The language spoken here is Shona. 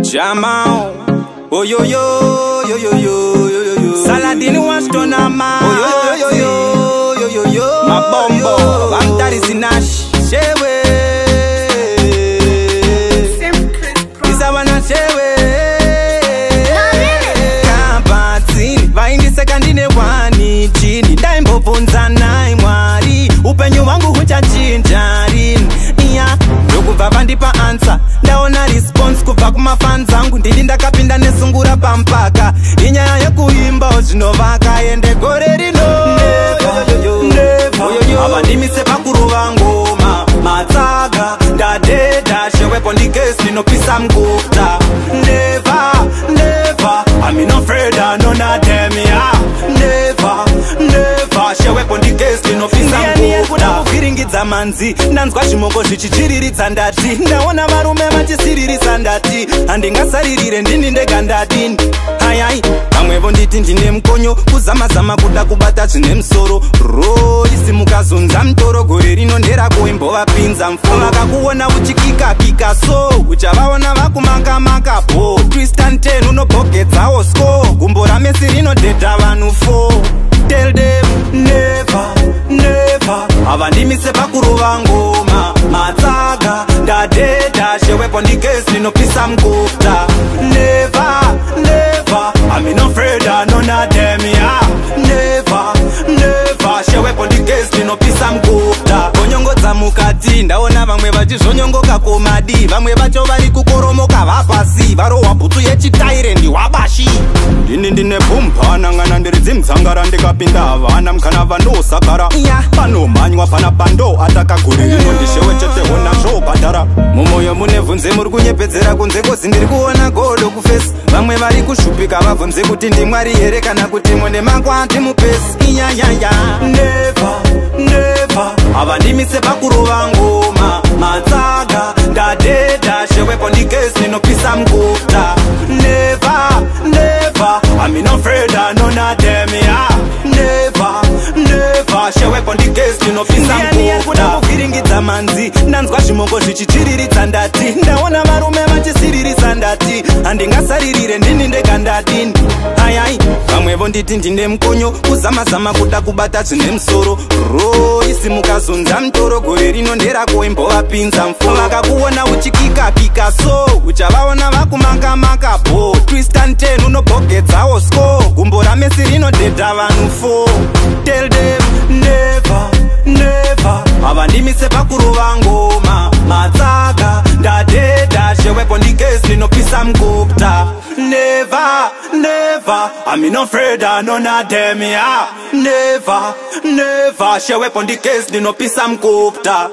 Jamal, oh yo yo yo yo yo yo yo. Saladin Washington Ama, oh yo yo yo yo yo yo. Mabombo, Bantari Sinash, Shewe. Isa wana Shewe. Kampatini, vaindi sekandine wani chini. Daimbo funza nai mwari. Upenyu wangu huchachinjari. Ndokubva vandipa answer ndaona response kubva kumafans angu ndini ndakapinda nesungura pampaka inyaya yekuimba zvinovaka ende gore rino ava ndimise pakurova ngoma matsaga ndadedha shewepo ndigesi ndinopisa mguta never never I'm not afraid I know not them yeah never never shewepo ndigesi ndinopisa mguta kuviringidza manzi ndanzwa zvimoko zvichichiriritsa ndati ndaona varume vachisiririsa ndati handingasaririre ndini ndega ndadini ayai vamwevo nditi ndine mukonyo kuzamazama kuda kubata zvine musoro roisi mukazunza mutoro gore rino nderakoimbovapinza mfu vakakuona uchikikakika so uchavaona vakumakamaka bo twistan 10 unobhogedzawo sco gumbo ramesi rinodhedha vanhu 4 tell them never never ava ndimise pakurova ngoma matsaga ndadedha shewepo ndigesi ndinopisa mguta never never I'm not afraid I know not them yeah never never shewepo ndigesi ndinopisa mguta konyongodza mukati ndaona vamwe vachizvonyongoka komadi vamwe vacho vari kukoromoka vapasi varohwa bhutsu yechitaire ndiwabashi ndini ndine bumpanangana ndiri dzimdzangara ndikapinda havana mukana vandosakara panomhanywa pana bando atakaguri rino ndishewe cheteho nazvo bhadhara mumwoyo mune bvunze muri kunyepedzera kunze kozi ndiri kuona godo kufesi vamwe vari kushupika vabvunze kuti ndimwari here kana kuti mwene mangu andimupesi inyanyanya never never ava ndimise pakurova ngoma matsaga ndadedha shewepo ndigesi ndinopisa mguta never never I'm not afraid I know not them yeah never never shewepo ndigesi ndinopisa mguta kuviringidza manzi ndanzwa zvimoko zvichichiriritsa ndati ndaona varume vachisiririsa ndati handingasaririre ndini ndega ndadini ayai vamwevo nditi ndine mukonyo kuzamazama kuda kubata zvine musoro roisi mukazunza mutoro gore rino nderakoimbovapinza mfu vakakuona uchikikakika so uchavaona vakumakamaka bo twistan 10 unobhogedzawo sco gumbo ramesi rinodhedha vanhu 4 tell them never never ava ndimise pakurova ngoma matsaga ndadedha shewepo ndigesi ndinopisa mguta never never I'm not afraid I know not them yeah never never shewepo ndigesi ndinopisa mguta